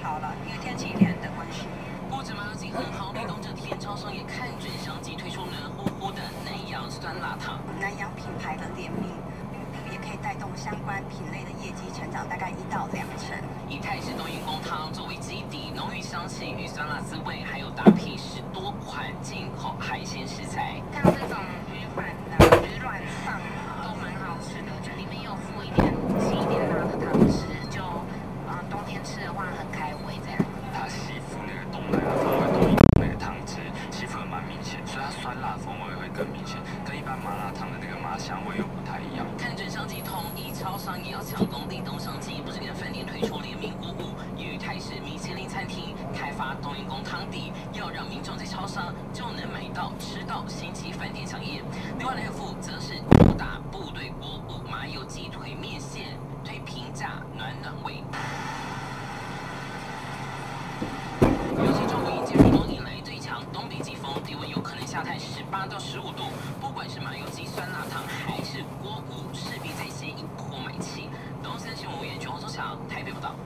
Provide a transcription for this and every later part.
好了，因为天气炎的关系。不止麻油鸡很好，立冬这天，超商也看准商机，推出暖乎乎的南洋酸辣汤。南洋品牌的联名，也可以带动相关品类的业绩成长大概1到2成。以泰式冬阴功汤作为基底，浓郁香气与酸辣滋味，还有搭配10多款进口海鲜食材，像这种鱼板的、鱼卵上都蛮好吃的，就里面有附一点稀一点辣的汤汁，就冬天吃的话很开胃这样。它吸附那个冬奶的风味，冬阴功那个汤汁吸附的蛮明显，所以它酸辣风味会更明显，跟一般麻辣烫的那个麻香味又不太一样。看准商机，统一超商也要抢攻立冬商机，不止跟饭店推出联名鼓舞，也与泰式米其林餐厅开发冬阴功汤底，要让民众在超商就能买到吃到星级饭店飨宴。另外来副则是主打部队锅物麻油鸡腿面线，推平价暖胃。尤其中午迎接入冬以来最强东北季风，低温有可能下探18到15度。不管是麻油鸡酸辣汤还是锅物，势必再先一波买气。东森新闻委员徐洪周强台北报道。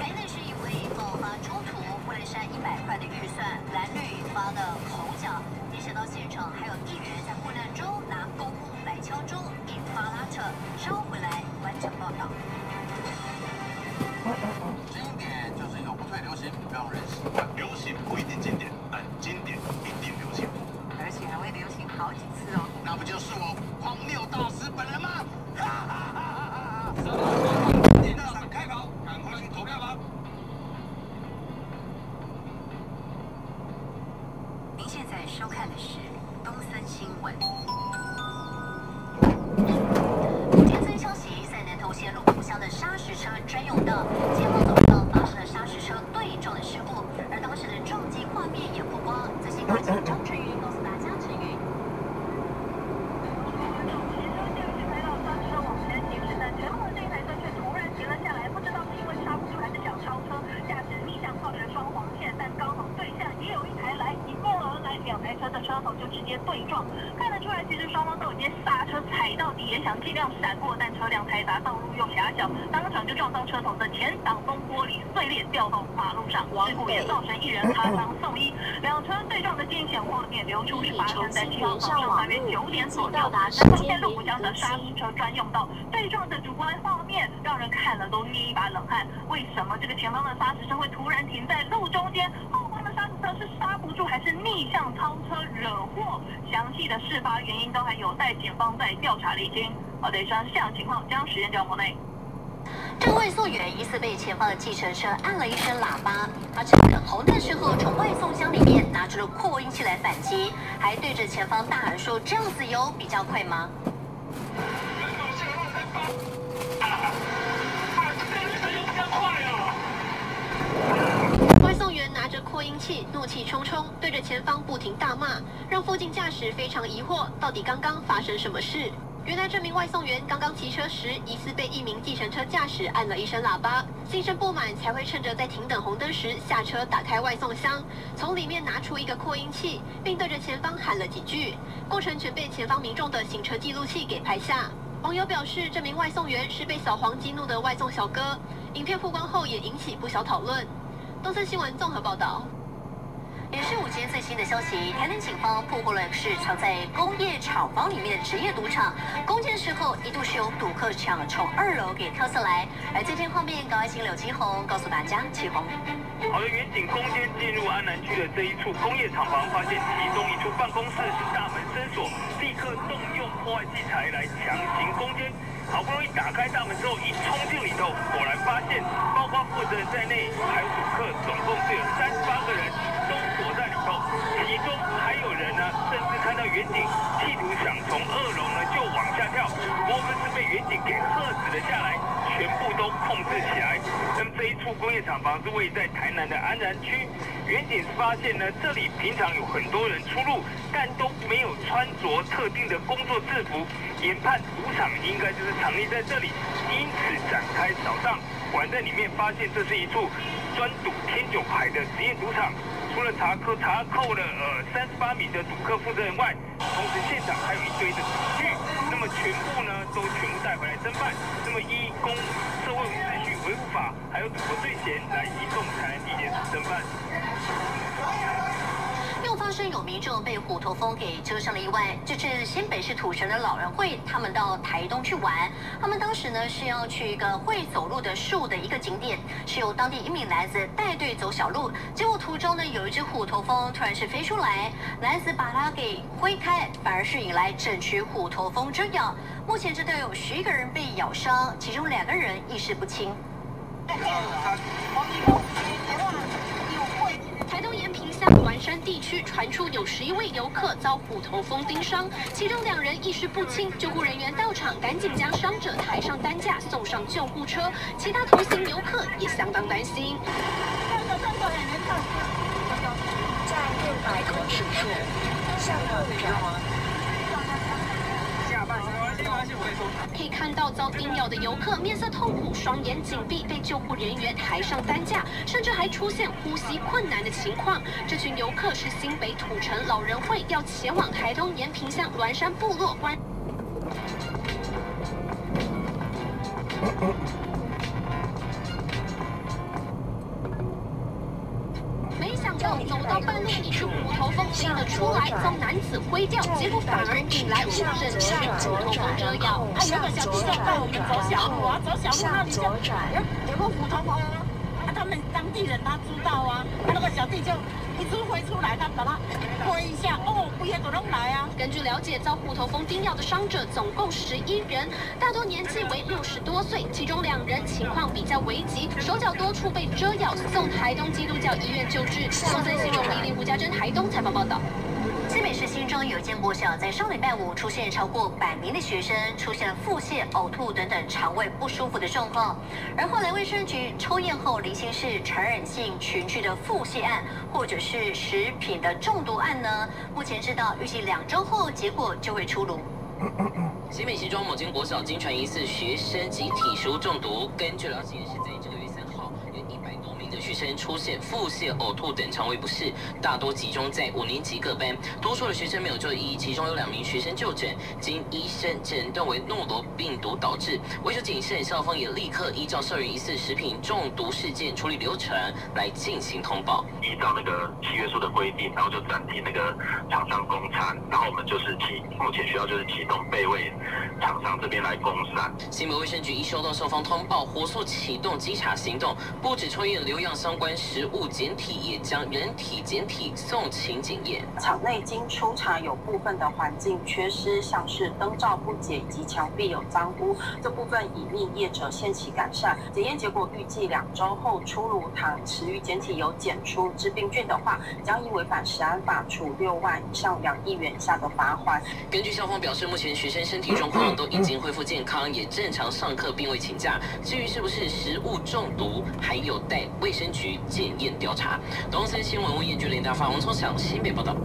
台南市议会爆发冲突，为了删100块的预算，蓝绿发了口角。没想到现场还有议员在混乱中拿公物来敲钟，引发拉扯。稍后回来完整报道。经典就是永不退流行，让人习惯。流行不一定经典，但经典一定流行。而且还会流行好几次哦。那不就是我荒谬大师本人吗？哈哈哈哈哈！电大厂开跑，赶快去投票吧！您现在收看的是东森新闻。目前最消息，在南投县鹿谷乡的砂石车专用道，前方走道发生了砂石车对撞的事故，而当时的撞击画面也曝光。最新科技张晨宇告诉大家，晨宇。车头就直接对撞，看得出来，其实双方都已经刹车踩到底，也想尽量闪过，但车辆太大，道路又狭小，当场就撞到车头的前挡风玻璃碎裂，掉到马路上。事故也造成1人擦伤送医。两车对撞的惊险画面流出，是发生在7号早上大约9点左右，南投县鹿谷乡的砂石车专用道对撞的主观画面，让人看了都捏一把冷汗。为什么这个前方的砂石车会突然停在路中间？后方的砂石车是刹不住，还是逆向超车惹祸？详细的事发原因都还有待检方在调查厘清。好的，以上是这样的情况，将时间交国内。这个外送员疑似被前方的计程车按了一声喇叭，他趁等红灯时候，从外送箱里面拿出了扩音器来反击，还对着前方大喊说：“这样子有比较快吗？”外送员拿着扩音器，怒气冲冲，对着前方不停大骂，让附近驾驶非常疑惑，到底刚刚发生什么事？原来这名外送员刚刚骑车时，疑似被一名计程车驾驶按了一声喇叭，心生不满，才会趁着在停等红灯时下车，打开外送箱，从里面拿出一个扩音器，并对着前方喊了几句。过程全被前方民众的行车记录器给拍下。网友表示，这名外送员是被扫黄激怒的外送小哥。影片曝光后也引起不小讨论。东森新闻综合报道。也是午间最新的消息，台南警方破获了是藏在工业厂房里面的职业赌场。攻坚时候一度是有赌客抢从2楼给跳下来。而这天画面，高爱新柳基宏告诉大家，启宏。好的，远警攻坚进入安南区的这一处工业厂房，发现其中一处办公室是大门深锁，立刻动用破坏器材来强行攻坚。好不容易打开大门之后，一冲进里头，果然发现包括负责人在内，还有赌客，总共是有38个人都躲在里头，其中还有人呢，甚至看到远警企图想从2楼呢就往下跳，不过是被远警给喝止了下来，全部都控制起来。那么这一处工业厂房是位在台南的安南区，远警发现呢，这里平常有很多人出入，但都没有穿着特定的工作制服，研判赌场应该就是藏匿在这里，因此展开扫荡。果然在里面发现这是一处专赌天九牌的职业赌场。除了查扣了38名的赌客负责人外，同时现场还有一堆的赌具，那么全部呢都全部带回来侦办。那么依公社会秩序维护法法，还有祖国最贤来移送台南地检署侦办。又发生有民众被虎头蜂给蛰伤了意外。这是新北市土城的老人会，他们到台东去玩。他们当时呢是要去一个会走路的树的一个景点，是由当地一名男子带队走小路。结果途中呢有一只虎头蜂突然是飞出来，男子把它给挥开，反而是引来整群虎头蜂追咬。目前这都有11个人被咬伤，其中2个人意识不清。台东延平乡鸾山地区传出有11位游客遭虎头蜂叮伤，其中2人意识不清，救护人员到场赶紧将伤者抬上担架送上救护车，其他同行游客也相当担心。在600公尺处向右转。可以看到遭叮咬的游客面色痛苦，双眼紧闭，被救护人员抬上担架，甚至还出现呼吸困难的情况。这群游客是新北土城老人会要前往台东延平乡鸾山部落观。没想到走到半路，一只虎头蜂飞了出来，遭男子挥掉，结果反而引来整群虎头蜂蛰咬。有个小弟就带我们走小路啊，走小路那里就有个虎头蜂啊，他们当地人他知道啊，那个小弟就一只挥出来，他把它挥一下，哦，不也都弄来啊。根据了解，遭虎头蜂叮咬的伤者总共11人，大多年纪为60多岁，其中2人情况比较危急，手脚多处被蛰咬，送台东基督教医院救治。松森新闻105吴家珍台东采访报道。新北市新庄有一间国小，在上礼拜5出现超过100名的学生出现了腹泻、呕吐等等肠胃不舒服的状况，而后来卫生局抽验后厘清是传染性群聚的腹泻案，或者是食品的中毒案呢？目前知道，预计2周后结果就会出炉。新北新庄某间国小经传疑似学生集体食物中毒，根据了解是在这个月3号，有100多名的学生出现腹泻、呕吐等肠胃不适，大多集中在5年级各班，多数的学生没有就医，其中有2名学生就诊，经医生诊断为诺罗病毒导致。为求谨慎，校方也立刻依照校园疑似食品中毒事件处理流程来进行通报。依照那个契约书的规定，然后就暂停那个厂商供餐，然后我们就是目前学校就是启动备位厂商这边来供散。新北卫生局一收到校方通报，火速启动稽查行动，不止抽验流样相关食物检体，也将人体检体送勤检验。场内经初查有部分的环境缺失，像是灯罩不洁以及墙壁有脏污，这部分已命业者限期改善。检验结果预计2周后出炉，倘持于检体有检出致病菌的话，将依违反食安法处6万以上2亿元以下的罚款。根据校方表示，目前学生身体状况都已经恢复健康，也正常上课，并未请假。至于是不是食物中毒，还有待卫生局检验调查。东森新闻业局连大发王聪祥新北报道。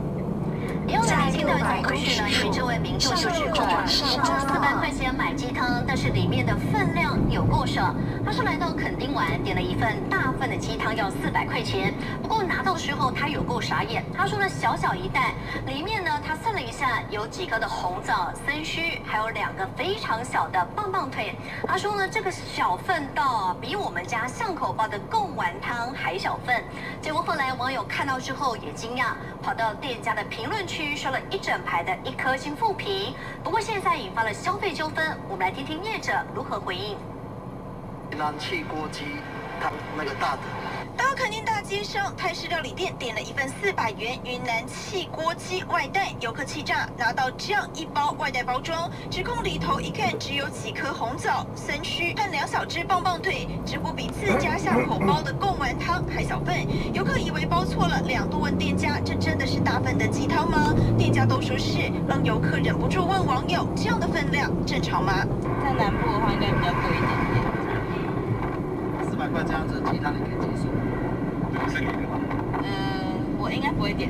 又来听到一种故事呢，因为这位民众就指控啊，花400块钱买鸡汤，但是里面的分量有够少。他说来到垦丁玩，点了一份大份的鸡汤，要400块钱。不过拿到的时候他有够傻眼，他说呢小小一袋，里面呢他算了一下，有几颗的红枣、参须，还有2个非常小的棒棒腿。他说呢这个小份到比我们家巷口包的贡丸汤还小份。结果后来网友看到之后也惊讶，跑到店家的评论区收了一整排的1颗星负评。不过现在引发了消费纠纷，我们来听听业者如何回应。燃气锅鸡汤那个大的。到垦丁大街上，泰式料理店点了一份400元云南气锅鸡外带，游客气炸，拿到这样一包外带包装，指控里头一看只有几颗红枣、参须和2小只棒棒腿，几乎比自家巷口包的贡丸汤还小份。游客以为包错了，2度问店家，这真的是大份的鸡汤吗？店家都说是，让游客忍不住问网友，这样的分量正常吗？在南部的话，应该比较贵一点点。400块这样子的鸡汤你可以接受？我应该不会点。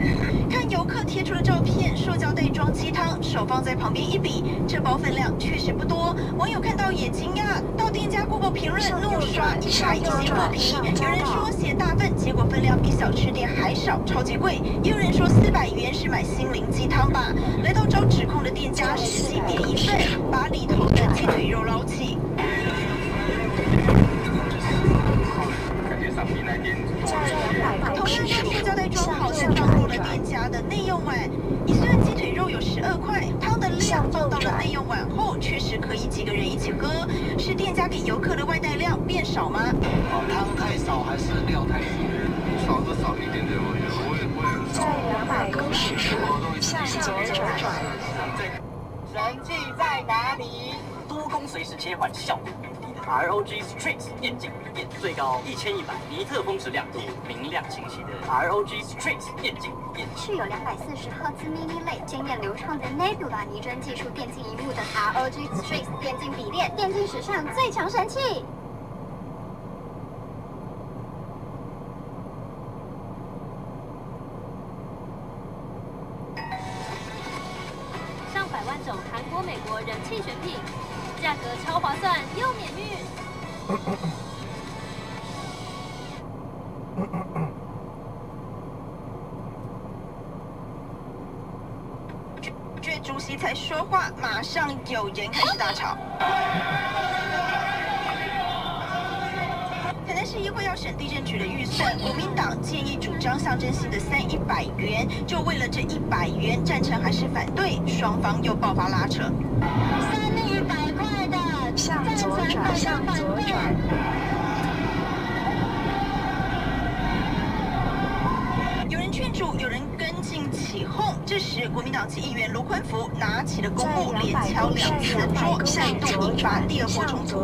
看游客贴出的照片，塑胶袋装鸡汤，手放在旁边一比，这包分量确实不多。网友看到也惊讶，到店家 Google 评论怒刷一排一些负评，有人说写大份，结果分量比小吃店还少，超级贵；也有人说400元是买心灵鸡汤吧。来到找指控的店家，实际点一份，把里头的鸡腿肉捞起。给游客的外带量变少吗？汤太少还是料太少？少就少一点点，我也很少。在200公尺处向左转。神器在哪里？多功随时切换效果无敌的 ROG Strix 电竞笔电，最高1100尼特峰值亮度，明亮清晰的 ROG Strix 电竞笔电，是有240赫兹 mini LED 经验流畅的 Nebula 拟真技术电竞萤幕的 ROG Strix 电竞笔电，电竞史上最强神器。上百万种韩国、美国人气选品，价格超划算又免运。主席才说话，马上有人开始大吵。台南市议会要审地震局的预算，国民党建议主张象征性的100元，就为了这100元，赞成还是反对？双方又爆发拉扯。3粒100块的，向左转，向左转。有人劝阻，有人跟进起哄。这时，国民党籍议员卢坤福拿起了公务，连敲2次桌，再度引发第二波冲突。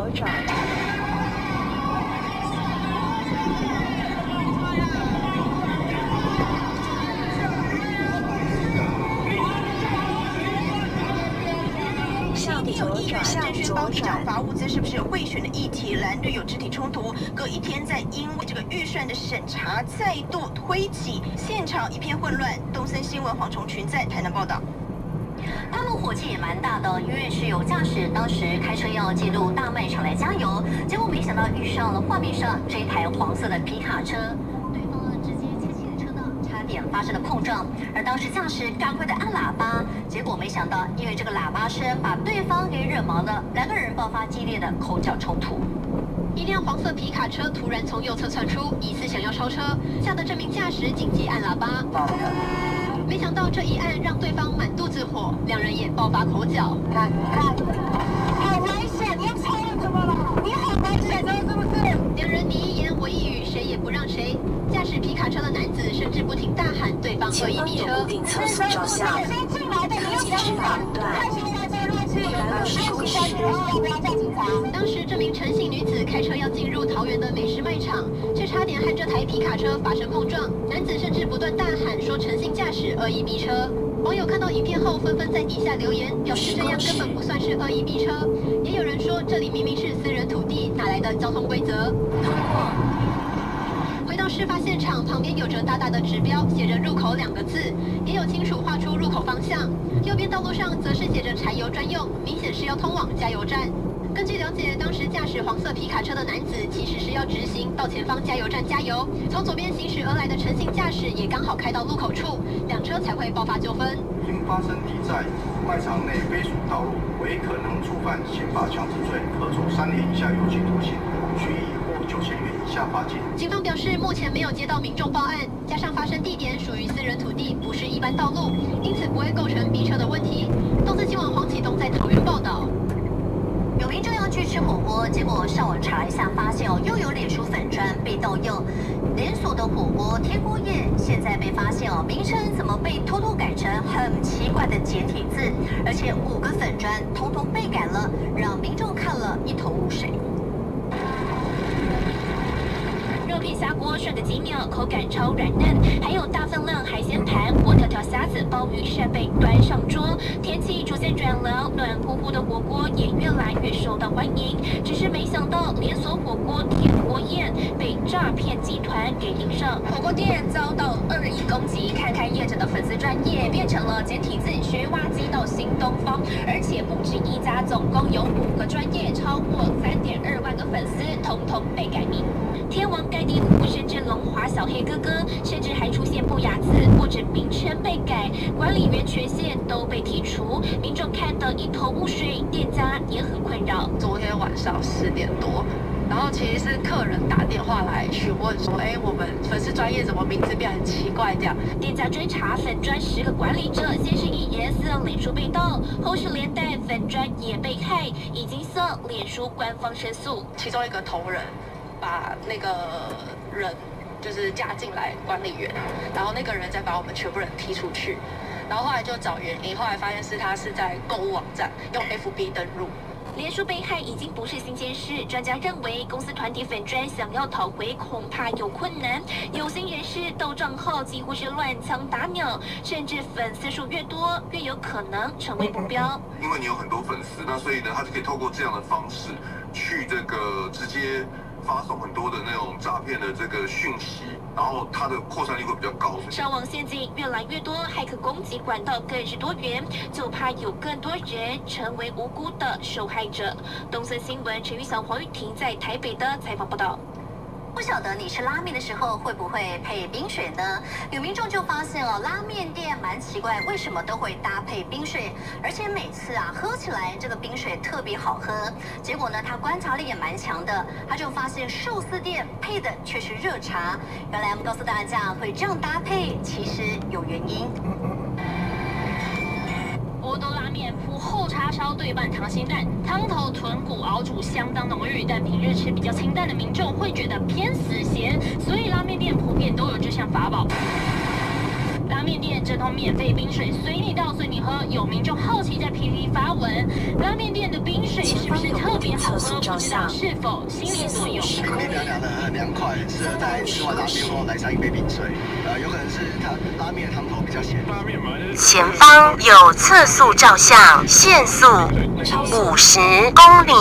有议员郑轩帮议长罚物资是不是有贿选的议题？蓝绿有肢体冲突，隔一天再因为这个预算的审查再度推挤，现场一片混乱。东森新闻黄崇群在台南报道。他们火气也蛮大的，因为是有驾驶当时开车要进入大卖场来加油，结果没想到遇上了画面上这一台黄色的皮卡车。发生了碰撞，而当时驾驶赶快的按喇叭，结果没想到因为这个喇叭声把对方给惹毛了，两个人爆发激烈的口角冲突。一辆黄色皮卡车突然从右侧窜出，疑似想要超车，吓得这名驾驶紧急按喇叭。没想到这一按让对方满肚子火，两人也爆发口角。看，好危险！你要超了怎么了？你很危险的，是不是？两人你一言我一语，谁也不让谁。驾驶皮卡车的男子甚至不停大喊对方恶意逼车。测速照相，先进来的，你要直判断。150公尺，当时这名陈姓女子开车要进入桃园的美食卖场，却差点和这台皮卡车发生碰撞。男子甚至不断大喊说陈姓驾驶恶意逼车。网友看到影片后纷纷在底下留言，表示这样根本不算是恶意逼车。也有人说这里明明是私人土地，哪来的交通规则？回到事发现场，旁边有着大大的指标，写着“入口”2个字，也有清楚画出入口方向。右边道路上则是写着柴油专用，明显是要通往加油站。根据了解，当时驾驶黄色皮卡车的男子其实是要直行到前方加油站加油，从左边行驶而来的陈姓驾驶也刚好开到路口处，两车才会爆发纠纷。因发生地在卖场内非属道路，为可能触犯刑法强制罪，可处3年以下有期徒刑，拘役或9000元以下罚金。警方表示，目前没有接到民众报案，加上发生地点属于私人土地，不是一般道路，因此不会构成逼车的问题。东森新闻黄启东在桃园报道。有民众要去吃火锅，结果上网查一下，发现又有脸书粉专被盗用。连锁的火锅天锅宴现在被发现名称怎么被偷偷改成很奇怪的简体字，而且5个粉专统统被改了，让民众看了一头雾水。肉片下锅涮个几秒，口感超软嫩，还有大分量海鲜盘、活跳跳虾子、鲍鱼、扇贝端上桌。天气逐渐转凉，暖乎乎的火锅也越来越受到欢迎。只是没想到，连锁火锅天锅宴被诈骗集团给盯上，火锅店遭到恶意攻击，看看业者的粉丝专页变成了简体字学挖机到新东方，而且不止一家，总共有5个专业，超过3.2万个粉丝，统统被改名。天王盖地虎，甚至龙华小黑哥哥，甚至还出现不雅词或者名称被改，管理员权限都被剔除，民众看得一头雾水，店家也很困扰。昨天晚上10点多，然然后其实是客人打电话来询问说，我们粉丝专业怎么名字变很奇怪这样。店家追查粉专10个管理者，先是以颜色脸书被盗，后续连带粉专也被害，已经向脸书官方申诉。其中一个同仁把那个人就是加进来管理员，然后那个人再把我们全部人踢出去，然后后来就找原因，后来发现他是在购物网站用 FB 登入。脸书被害已经不是新鲜事，专家认为公司团体粉专想要讨回恐怕有困难，有心人士盗账号几乎是乱枪打鸟，甚至粉丝数越多越有可能成为目标。因为你有很多粉丝，那所以呢，他就可以透过这样的方式去这个直接发送很多的那种诈骗的这个讯息，然后它的扩散率会比较高。上网陷阱越来越多，骇客攻击管道更是多元，就怕有更多人成为无辜的受害者。东森新闻陈玉祥、黄玉婷在台北的采访报道。不晓得你吃拉面的时候会不会配冰水呢？有民众就发现了拉面店蛮奇怪，为什么都会搭配冰水，而且每次喝起来这个冰水特别好喝。结果呢，他观察力也蛮强的，他就发现寿司店配的却是热茶。原来我们告诉大家会这样搭配，其实有原因。波多拉面铺厚叉烧对半溏心蛋，汤头豚骨熬煮相当浓郁，但平日吃比较清淡的民众会觉得偏死咸，所以拉面店普遍都有这项法宝。拉面店这桶免费冰水随你倒随你喝，有民众好奇在 PTT 发文，拉面店的冰水是不是特别好喝？不知道是否心理作用？冰冰凉凉的，很凉快，很适合在吃完拉面后来上一杯冰水。有可能是它拉面汤头比较咸。前方有测速照相，限速50公里。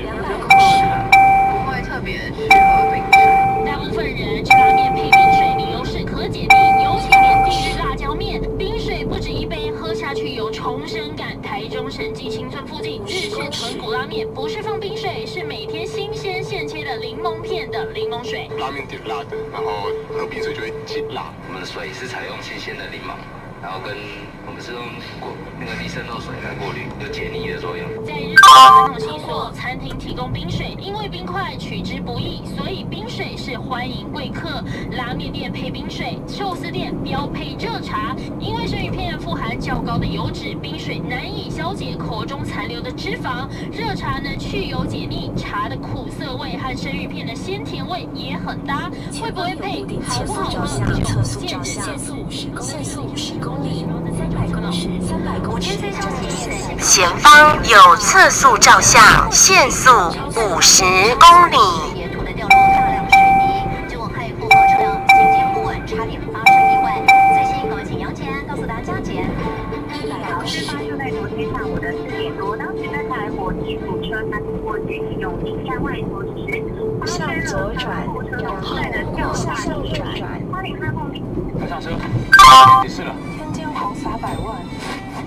不会特别适合冰水。大部分人吃拉面配冰水，理由是可解腻，尤其连地日辣椒面，冰水不止一杯，喝下去有重生感。台中审计清村附近日式豚骨拉面，不是放冰水，是每天新鲜现切的柠檬片的柠檬水。拉面点辣的，然后喝冰水就会减辣。我们的水是采用新鲜的柠檬，然后跟我们是用那个低渗透水来过滤，有解腻的作用。在日本传统习俗，餐厅提供冰水，因为冰块取之不易，所以冰水是欢迎贵客。拉面店配冰水，寿司店标配热茶，因为生鱼片富含较高的油脂，冰水难以消解口中残留的脂肪。热茶呢去油解腻，茶的苦涩味和生鱼片的鲜甜味也很搭。会不会配，好不好喝，就见仁见智。50公里。前方有测速照相，限速50公里。沿途的掉落大量水泥，结果害后方车辆行进不稳，差点发生意外。最新高警杨前告诉大家前。事发就在昨天下午的4点多，当时在台火机组车他通过捷运用地下外拖时，发生了他后车头带的较大地震，差点在后面。快上车，没事了。天间黄撒100万，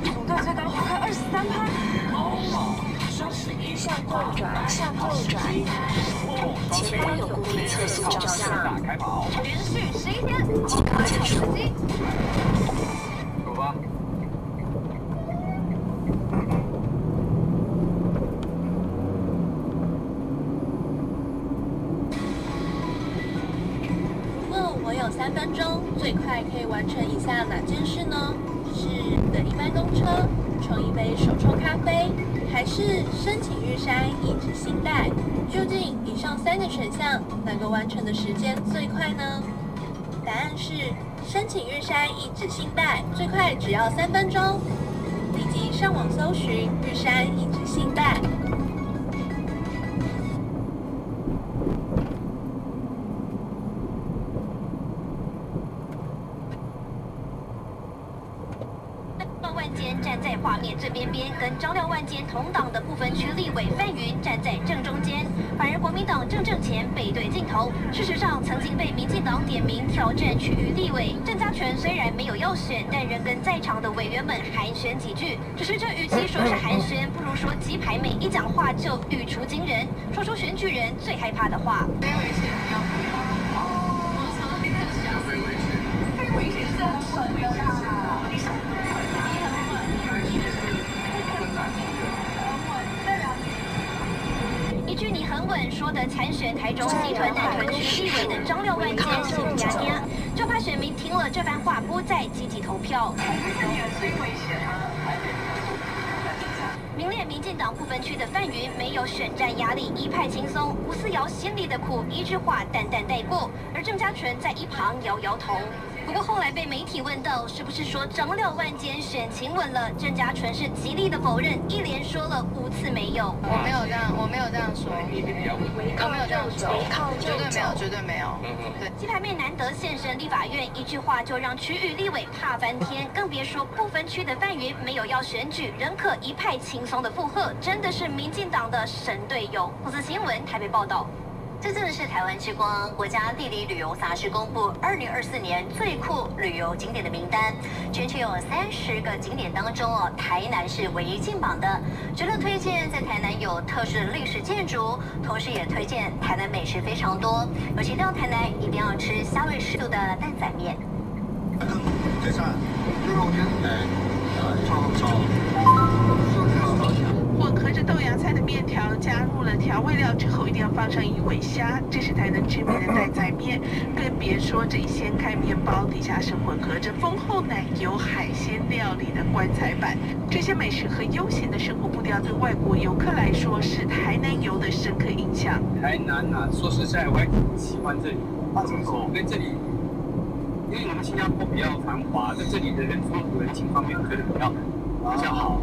总队最高好看23%。向右转，向右转，前方有固定测速照相。连续11天，快点手机。走吧。我有3分钟，最快可以完成以下哪件事呢？是等一班公车，冲一杯手冲咖啡，还是申请玉山一纸信贷？究竟以上3个选项哪个完成的时间最快呢？答案是申请玉山一纸信贷，最快只要3分钟。立即上网搜寻玉山一纸信贷。站在画面最边边，跟张廖万坚同党的不分区立委范云站在正中间，反而国民党郑正前背对镜头。事实上，曾经被民进党点名挑战区域立委郑家全，虽然没有要选，但仍跟在场的委员们寒暄几句。只是这与其说是寒暄，不如说鸡排妹一讲话就语出惊人，说出选举人最害怕的话。没危险，不要不要。我常常被这样想，被危险，被危险是很不要怕。一句你很稳说的参选台位的张廖万坚是家家，就怕选民听了这番话不再积极投票。名列民进党不分区的范云没有选战压力，一派轻松。吴思瑶心里的苦一句话淡淡带过，而郑家纯在一旁摇摇头。不过后来被媒体问到是不是说张廖万坚选情稳了，郑家纯是极力的否认，一连说了5次没有。我没有这样说，我没有这样说，绝对没有。对，鸡排妹难得现身立法院，一句话就让区域立委怕翻天，更别说不分区的范云没有要选举，仍可一派轻松的附和，真的是民进党的神队友。福斯新闻台北报道。这真的是台湾之光。国家地理旅游杂志公布2024年最酷旅游景点的名单，全球有30个景点当中台南是唯一进榜的。除了推荐在台南有特殊的历史建筑，同时也推荐台南美食非常多，尤其到台南一定要吃虾味十足的蛋仔面。混合着豆芽菜的面条，加入了调味料之后，一定要放上鱼尾虾，这是台南知名的蛋仔面。更别说这一掀开面包，底下是混合着丰厚奶油海鲜料理的棺材板。这些美食和悠闲的生活步调，对外国游客来说是台南游的深刻印象。台南啊，说实在，我还挺喜欢这里。怎么说？因为这里，因为我们新加坡比较繁华，在这里的人情方面，我觉得比较好。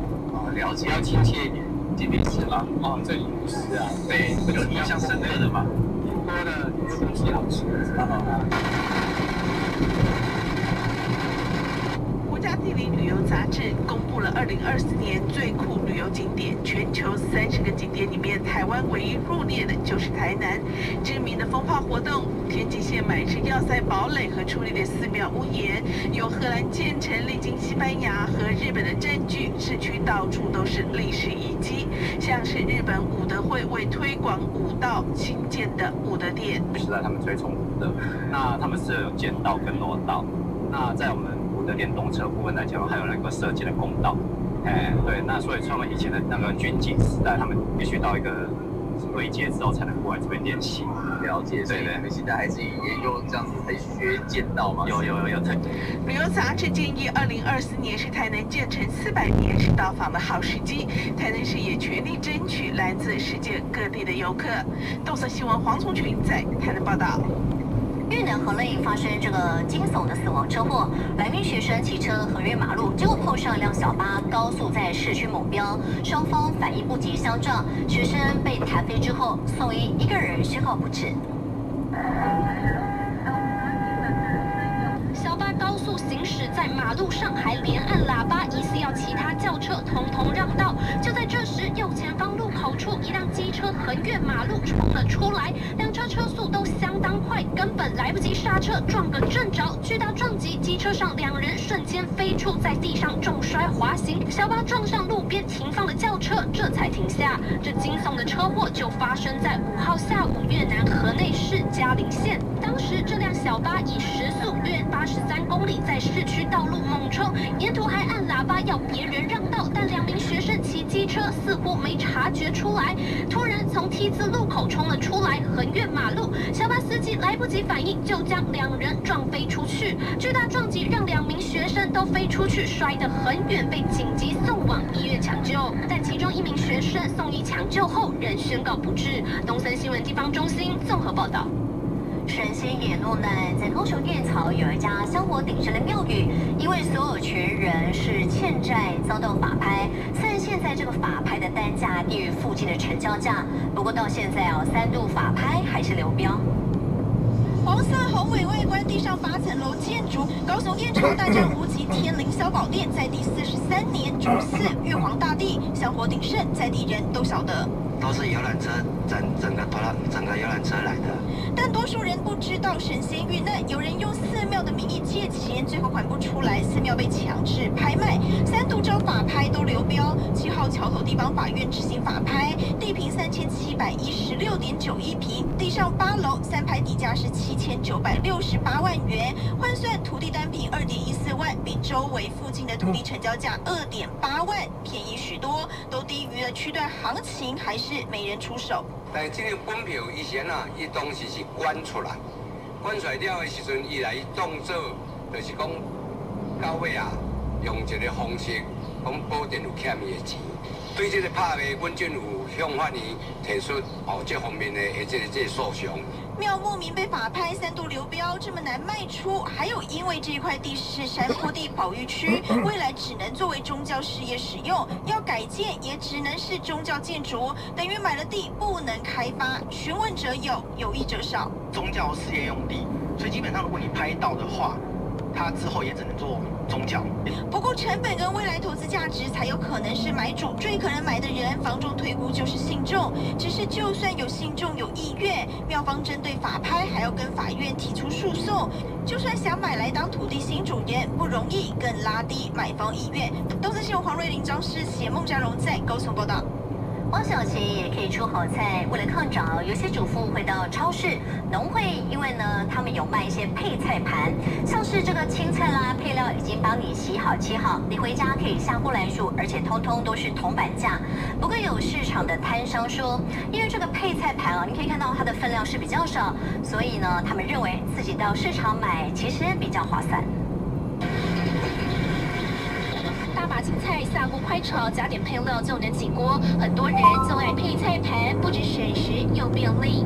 了解，要亲切一点。这边是吗？这里不是啊。对，有印象深刻的嘛。挺多的，很多东西好吃。国家地理旅游杂志公布了2024年最酷旅游景点，全球30个景点里面，台湾唯一入列的就是台南。知名的风炮活动、天际线买吃要塞堡垒和矗立的寺庙屋檐，由荷兰建成，历经西班牙和日本的占据，市区到处都是历史遗迹，像是日本武德会为推广武道新建的武德殿。时代他们推崇武德，那他们是有剑道跟罗道，那在我们武德殿东侧部分来讲，还有那个射箭的弓道。对，那所以他们以前的那个军警时代，他们必须到一个位阶之后才能过来这边练习。了解，所以你们现在还是研究这样子在学剑道吗？有。旅游杂志建议，2024年是台南建成400年，是到访的好时机。台南市也全力争取来自世界各地的游客。动色新闻黄崇群在台南报道。越南河内发生这个惊悚的死亡车祸，2名学生骑车横越马路，结果碰上一辆小巴高速在市区猛飙，双方反应不及相撞，学生被弹飞之后送医，1个人宣告不治。小巴高速行驶在马路上，还连按喇叭，疑似要其他轿车统统让道。就在这时，右前方路口处一辆机车横越马路冲了出来，两车车速都相当快，根本来不及刹车，撞个正着，巨大撞击，机车上2人瞬间飞出，在地上重摔滑行，小巴撞上路边停放的轿车，这才停下。这惊悚的车祸就发生在5号下午越南河内市嘉陵县。当时这辆小巴以时速约83公里在市区道路猛冲，沿途还按喇叭要别人让道，但2名学生骑机车似乎没察觉出来，突然从 T 字路口冲了出来，横越马路。小巴司机来不及反应，就将2人撞飞出去。巨大撞击让2名学生都飞出去，摔得很远，被紧急送往医院抢救。但其中1名学生送医抢救后仍宣告不治。东森新闻地方中心综合报道。神仙也落难，在高雄燕巢有一家香火鼎盛的庙宇，因为所有权人是欠债，遭到法拍。虽然现在这个法拍的单价低于附近的成交价，不过到现在3度法拍还是流标。黄色宏伟外观，地上8层楼建筑，高雄燕巢大战无极天灵小宝殿，在第43年主祀玉皇大帝，香火鼎盛，在地人都晓得。都是游览车，整个游览车来的。但多数人不知道神仙遇难，有人用寺庙的名义借钱，最后还不出来，寺庙被强制拍卖，3度遭法拍都流标。7号桥头地方法院执行法拍，地坪3716.91平，地上8楼，3排底价是7968万元，换算土地单坪2.14万，比周围附近的土地成交价2.8万便宜许多，都低于了区段行情，还是没人出手。但这个本票以前啊，伊当时是关出来，管出了的时阵，伊来当做就是讲到尾啊，用一个方式讲保证有欠伊的钱。对这个拍卖，阮政府向法院提出这方面的这个诉讼。庙莫名被法拍3度流标，这么难卖出，还有因为这一块地是山坡地保育区，未来只能作为宗教事业使用，要改建也只能是宗教建筑，等于买了地不能开发。询问者有，有意者少。宗教事业用地，所以基本上如果你拍到的话，它之后也只能做宗教。不过成本跟未来投资价值才有可能是买主，最可能买的人，房仲推估就是信众。只是就算有信众有意愿，庙方针对法拍还要跟法院提出诉讼。就算想买来当土地新主人，不容易，更拉低买方意愿。东森新闻黄瑞玲、张世贤、孟家荣在高雄报道。汪小姐也可以出好菜。为了抗涨，有些主妇会到超市、农会，因为呢，他们有卖一些配菜盘，像是这个青菜啦，配料已经帮你洗好切好，你回家可以下锅来煮，而且通通都是铜板价。不过有市场的摊商说，因为这个配菜盘啊，你可以看到它的分量是比较少，所以呢，他们认为自己到市场买其实比较划算。大把青菜下锅快炒，加点配料就能起锅。很多人就爱配菜盘，不止省时又便利。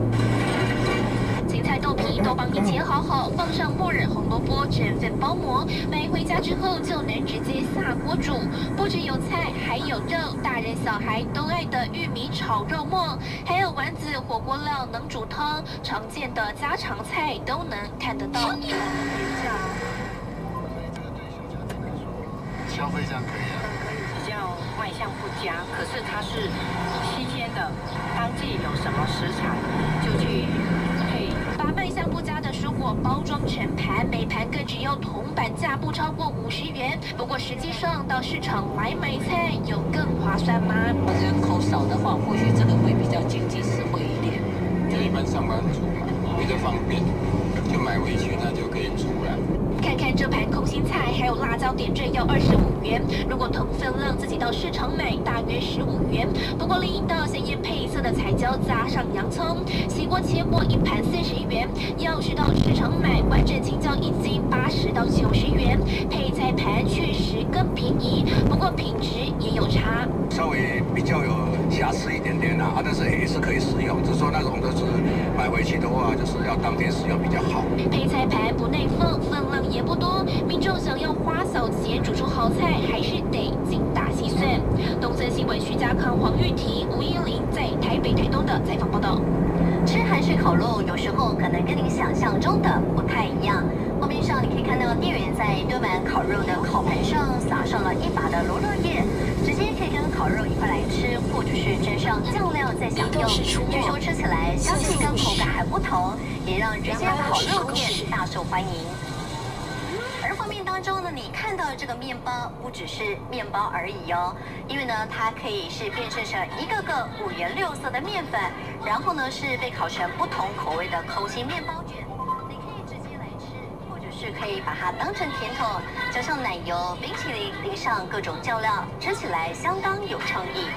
青菜豆皮都帮你切好好，放上木耳、红萝卜整份包膜，买回家之后就能直接下锅煮。不只有菜，还有肉，大人小孩都爱的玉米炒肉末，还有丸子、火锅料能煮汤，常见的家常菜都能看得到。消费这样可以啊？可以，比较卖相不佳，可是它是新鲜的，当季有什么食材就去配。把卖相不佳的蔬果包装成盘，每盘更只要铜板价不超过50元。不过实际上到市场来买菜有更划算吗？人口少的话，或许这个会比较经济实惠一点。给一般上班族嘛，比较方便，就买回去那就可以煮了。看看这盘空心菜，还有辣椒点缀要25元。如果同分量自己到市场买，大约15元。不过另一道鲜艳配色的彩椒加上洋葱，洗过切过一盘40元。要是到市场买，完整青椒1斤80到90元。配菜盘确实更便宜，不过品质也有差，稍微比较有瑕疵一点点啊，但是也是可以食用。只是说那种就是买回去的话，就是要当天使用比较好。配菜盘不耐放，分量也不多，民众想要花小钱煮出好菜，还是得精打细算。东森新闻徐家康、黄玉婷、吴依林在台北、台东的采访报道。吃韩式烤肉有时候可能跟您想象中的不太一样。画面上你可以看到店员在堆满烤肉的烤盘上撒上了一把的罗勒叶，直接可以跟烤肉一块来吃，或者是沾上酱料再享用。据说吃起来香气跟口感还不同，也让这些烤肉店大受欢迎。而画面当中呢，你看到的这个面包不只是面包而已哦，因为呢，它可以是变成一个个5颜6色的面粉，然后呢是被烤成不同口味的空心面包卷，你可以直接来吃，或者是可以把它当成甜筒，加上奶油、冰淇淋，淋上各种酱料，吃起来相当有创意。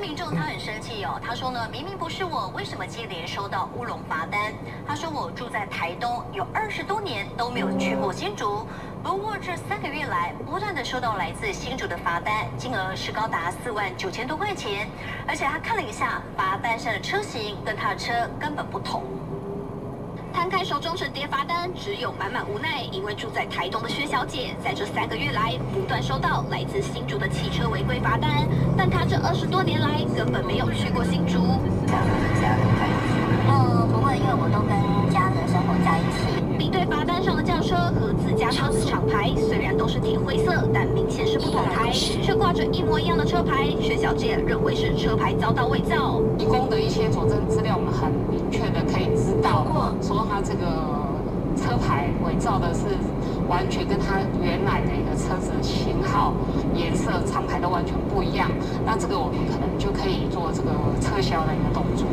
民众他很生气哦，他说呢，明明不是我，为什么接连收到乌龙罚单？他说我住在台东有20多年都没有去过新竹，不过这3个月来不断的收到来自新竹的罚单，金额是高达49000多块钱，而且他看了一下罚单上的车型跟他的车根本不同。摊开手中整叠罚单，只有满满无奈。因为住在台东的薛小姐，在这3个月来不断收到来自新竹的汽车违规罚单，但她这20多年来根本没有去过新竹。不会，因为我都跟家人生活在一起。比对罚单上的轿车和自家车子厂牌，虽然都是铁灰色，但明显是不同台，却挂着一模一样的车牌。薛小姐认为是车牌遭到伪造。提供的一些佐证资料，我们很明确的可以知道，说他这个车牌伪造的是完全跟他原来的一个车子型号、颜色、厂牌都完全不一样。那这个我们可能就可以做这个撤销的一个动作。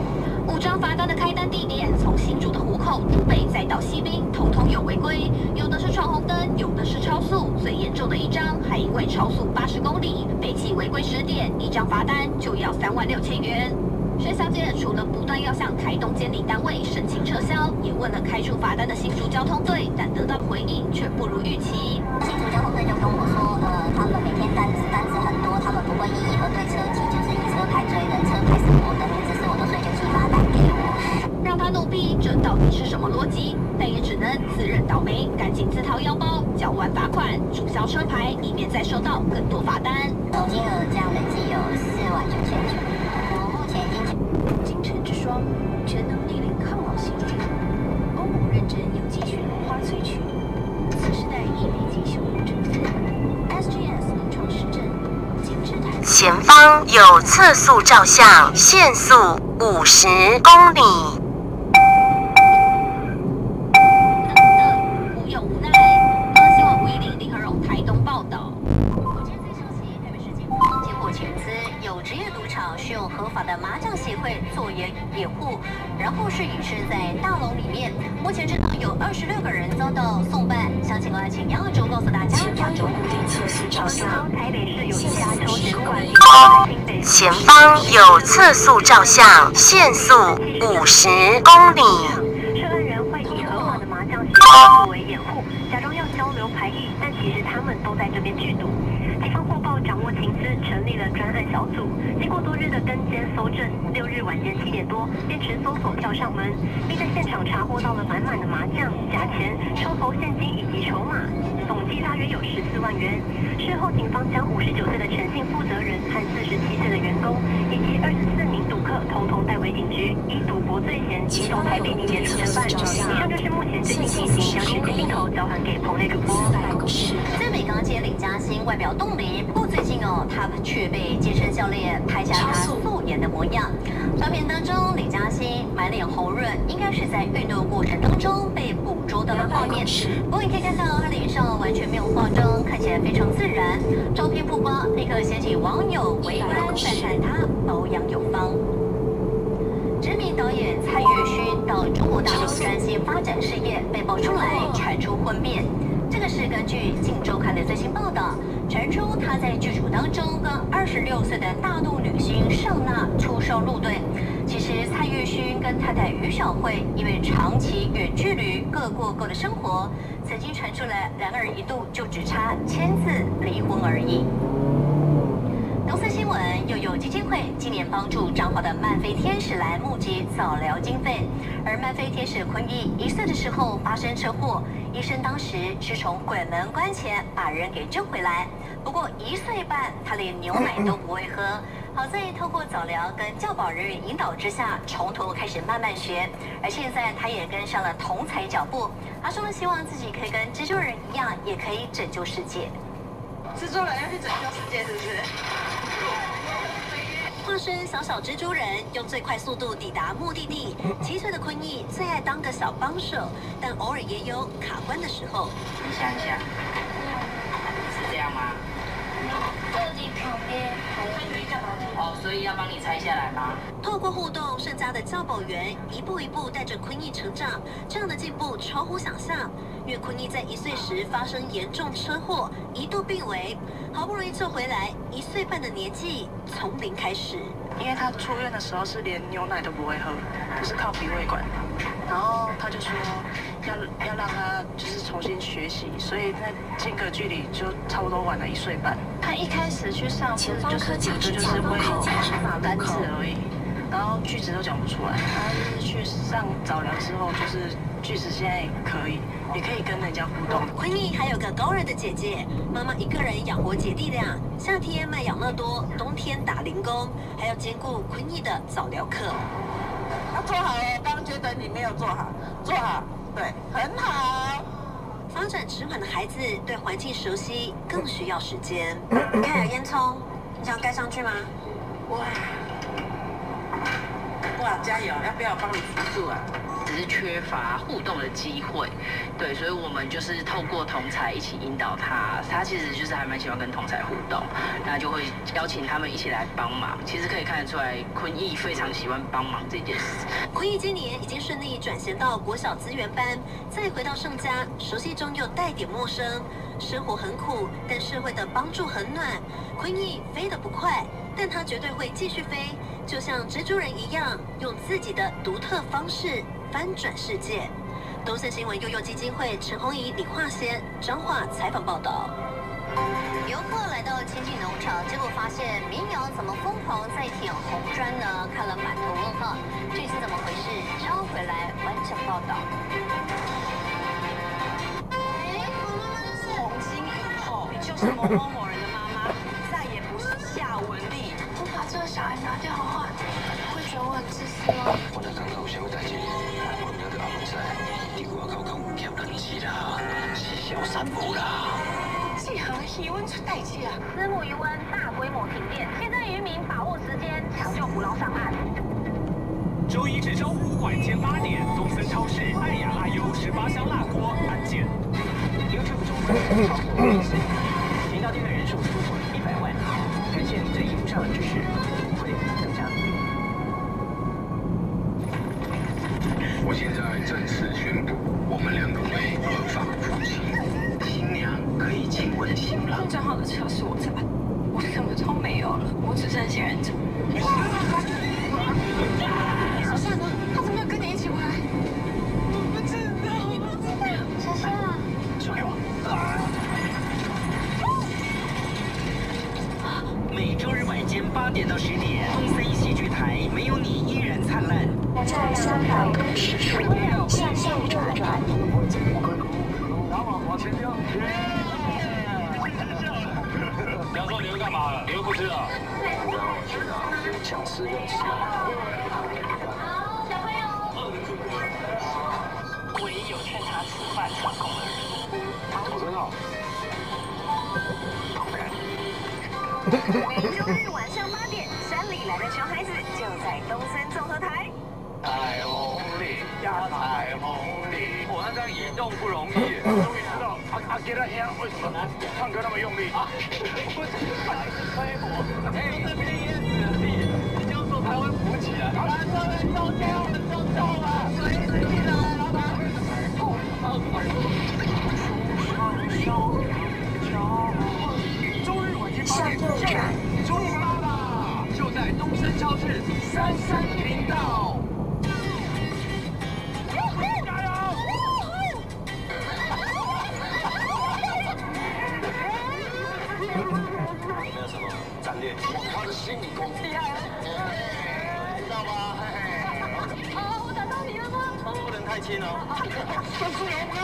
5张罚单的开单地点，从新竹的湖口、竹北再到西滨，统统有违规。有的是闯红灯，有的是超速，最严重的一张还因为超速80公里，被记违规10点，1张罚单就要36000元。薛小姐除了不断要向台东监理单位申请撤销，也问问了开出罚单的新竹交通队，但得到回应却不如预期。新竹交通队就跟我说，他们每天单子很多，他们不会一一核对车籍，就是以车牌追人，车牌是我的，名字是我的，所以就寄罚单给我。让他怒逼，这到底是什么逻辑？但也只能自认倒霉，赶紧自掏腰包，缴完罚款，注销车牌，以免再收到更多罚单。总金额这样累计有49900。我目前已经精诚之霜，全能逆龄抗老系列，欧盟认证有机雪莲花萃取，次世代一枚级修护成分 ，SGS 临床实证，紧致弹。前方有测速照相，限速50公里。无有无奈。新闻510林和荣台东报道。接获前资，有职业赌场需用合法的麻将协会作为掩护，然后是隐身在大楼里面。目前知道有26个人遭到送办，详情来请杨二周告诉大家。前方有固定测速照相，台北市有一家抽检馆。前方有测速照相，限速50公里。涉案人会以合法的麻将协会作为掩护，假装要交流牌艺，但其实他们都在这边聚赌。警方获报掌握情资，成立了专案小组。经过多日的跟监搜证，6日晚间7点多，电池搜索跳上门，并在现场查获到了满满的麻将、假钱、抽头现金以及筹码，总计大约有14万元。事后，警方将59岁的陈姓负责人和47岁的员工以及24名赌客统统带回警局，以赌博罪嫌移送台北民检署侦办。以上就是目前最新情形，将实际镜头交还给棚内主播。在美钢街李嘉欣外表冻龄，不过最近他却被健身教练拍下他素颜的模样。照片当中，李嘉欣满脸红润，应该是在运动过程当中被捕捉到的画面。不过你可以看到他脸上完全没有化妆，看起来非常自然。照片曝光，立刻掀起网友围观赞叹他保养有方。知名导演蔡岳勋到中国大陆专心发展事业，被爆出来传出婚变。这个是根据《镜周刊》的最新报道，传出他在剧组当中跟26岁的大陆女星尚娜出售入对。其实蔡岳勋跟太太于小慧因为长期远距离各过各的生活，曾经传出来两个人一度就只差签字离婚而已。公司新闻，又有基金会今年帮助彰化的慢飞天使来募集早疗经费，而慢飞天使坤毅1岁的时候发生车祸，医生当时是从鬼门关前把人给救回来，不过1岁半他连牛奶都不会喝，好在透过早疗跟教保人员引导之下，从头开始慢慢学，而现在他也跟上了同才脚步，他说希望自己可以跟蜘蛛人一样，也可以拯救世界。蜘蛛人要去拯救世界，是不是？化身小小蜘蛛人，用最快速度抵达目的地。7岁的坤毅最爱当个小帮手，但偶尔也有卡关的时候。你想一下，是这样吗？这里旁边还有一个哦，所以要帮你拆下来吗？透过互动，盛家的教保员一步一步带着坤毅成长，这样的进步超乎想象。因为坤毅在1岁时发生严重车祸，一度病危，好不容易救回来，1岁半的年纪从零开始。因为他出院的时候是连牛奶都不会喝，就是靠鼻胃管，然后他就说要让他就是重新学习，所以那间隔距离就差不多晚了1岁半。他一开始去上是就是顶多就是会单字而已，然后句子都讲不出来。他就是去上早疗之后，就是句子现在也可以跟人家互动。坤毅还有个高2的姐姐，妈妈一个人养活姐弟俩，夏天卖养乐多，冬天打零工，还要兼顾坤毅的早疗课。他做好了，刚刚觉得你没有做好，做好，对，很好。发展迟缓的孩子对环境熟悉更需要时间。你看有烟囱，你想盖上去吗？哇，加油！要不要我帮你扶住啊？只是缺乏互动的机会，对，所以我们就是透过同才一起引导他，他其实就是还蛮喜欢跟同才互动，那就会邀请他们一起来帮忙。其实可以看得出来，坤毅非常喜欢帮忙这件事。坤毅今年已经顺利转衔到国小资源班，再回到盛家，熟悉中又带点陌生。生活很苦，但社会的帮助很暖。坤毅飞得不快，但他绝对会继续飞，就像蜘蛛人一样，用自己的独特方式翻转世界。东森新闻悠悠基金会陈宏仪、李化仙彰化采访报道。游客来到亲近农场，结果发现绵羊怎么疯狂在舔红砖呢？看了满头问号，这是怎么回事？稍后回来完整报道。从今以后，你就是某某某人的妈妈，再也不是夏文丽。我把这个小孩拿掉的话，会觉得我很自私吗？我若感觉有啥物代志，我了就阿唔知，你外口讲有欠人气啦，是小三无啦。这行气温出代志啊！私募渔湾大规模停电，现在渔民把握时间抢救捕捞上岸。周一至周五晚间8点，东森超市爱雅辣油18香辣锅案件。YouTube 中文超过140亿，频道订阅人数突破100万。感谢您对荧幕上的支持，会更加努力。我现在正式宣布，我们两个为合法夫妻。新娘可以亲吻新郎。正好的车是我在，我什么都没有了，我只剩仙人掌。小夏呢？他怎么没有跟你一起回来？我不知道。小夏，交给我。每周日晚间8点到10点，东森戏剧台，没有你依然灿烂。在香港跟时处向右转。往前跳。梁硕，你又干嘛了？你又不吃了？想吃就吃。好，小朋友。唯一有劝他吃饭成功的人。我真好。每周日晚上8点，山里来的熊孩子就在东森综合台。彩虹里呀，彩虹里，我这样移动不容易。终于知道阿杰的兄为什么唱歌那么用力。不是，飞博，哎，这边也死力，你就说台湾扶起来。好了，各位收听我们周周了，随时记得来，老板。周日晚间8点，出发吧！就在东森超市33频道。加油！有没有什么战略？他的心理功厉害，知道吗？我打到你了吗？不能太轻哦。这是有没有？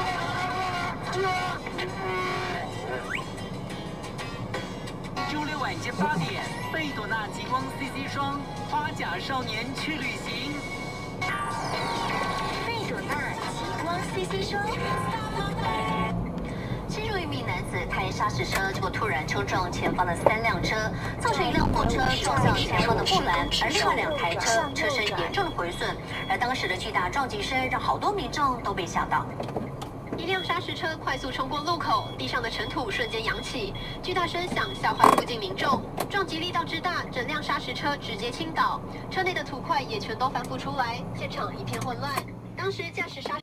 周六晚间8点，贝朵娜极光 CC 霜，花甲少年去旅行。贝朵娜极光 CC 霜。新竹一名男子开砂石车，结果突然冲撞前方的3辆车，造成一辆货车撞向前方的护栏，而另外2台车车身严重的毁损。而当时的巨大撞击声让好多民众都被吓到。一辆砂石车快速冲过路口，地上的尘土瞬间扬起，巨大声响吓坏附近民众。撞击力道之大，整辆砂石车直接倾倒，车内的土块也全都翻覆出来，现场一片混乱。当时驾驶砂。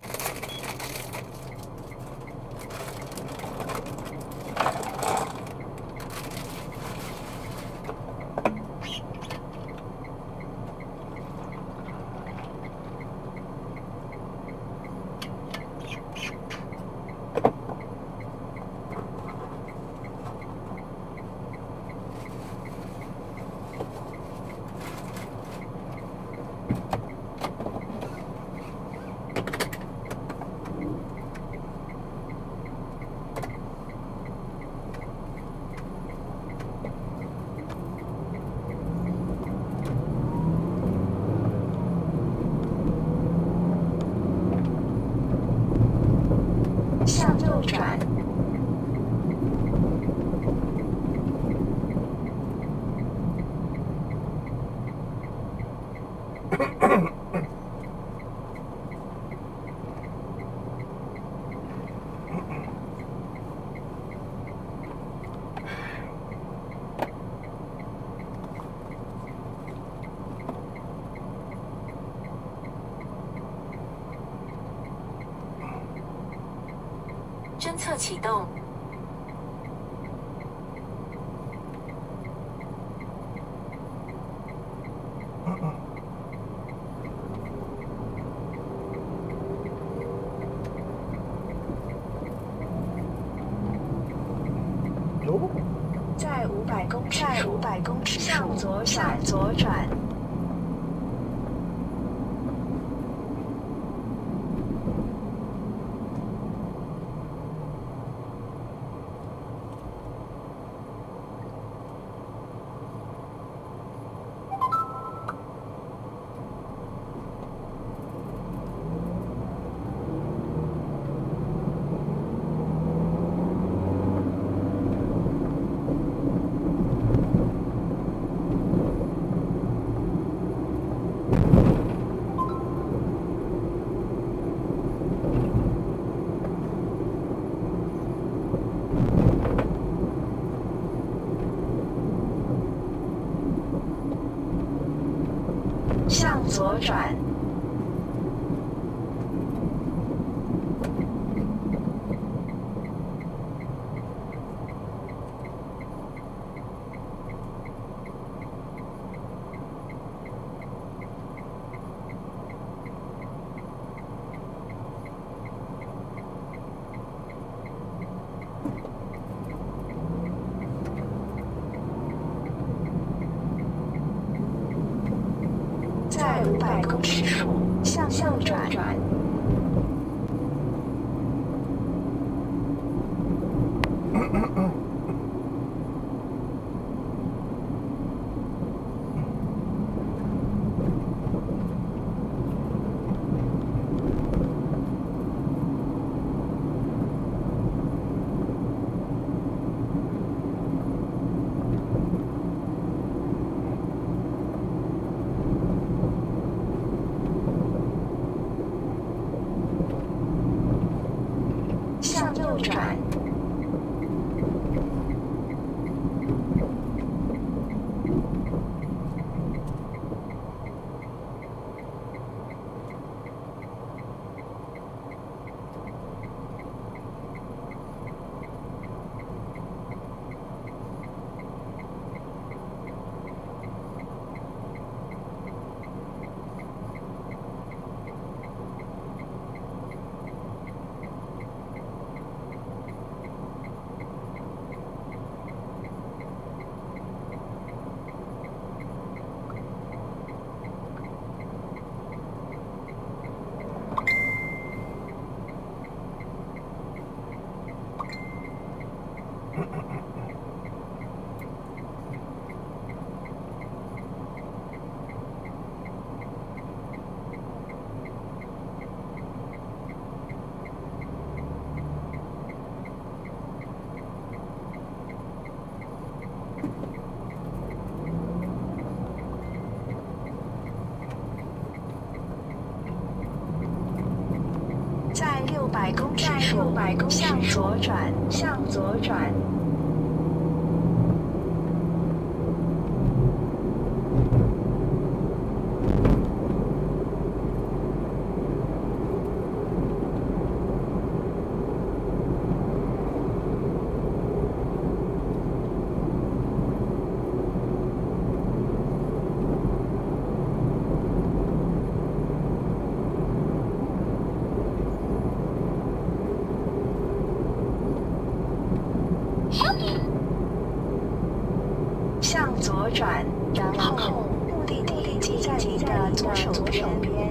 向右转。侦测启动。尺在500公尺向左转。向左转。在500公尺处向右转。向右转。在600公尺处向左转，向左转。向左转，然后目的地即在您的左手边。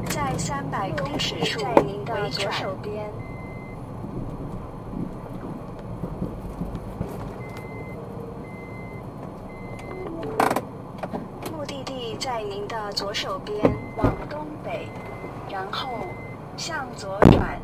在300公尺处在您的左手边。目的地在您的左手边，往东北，然后向左转。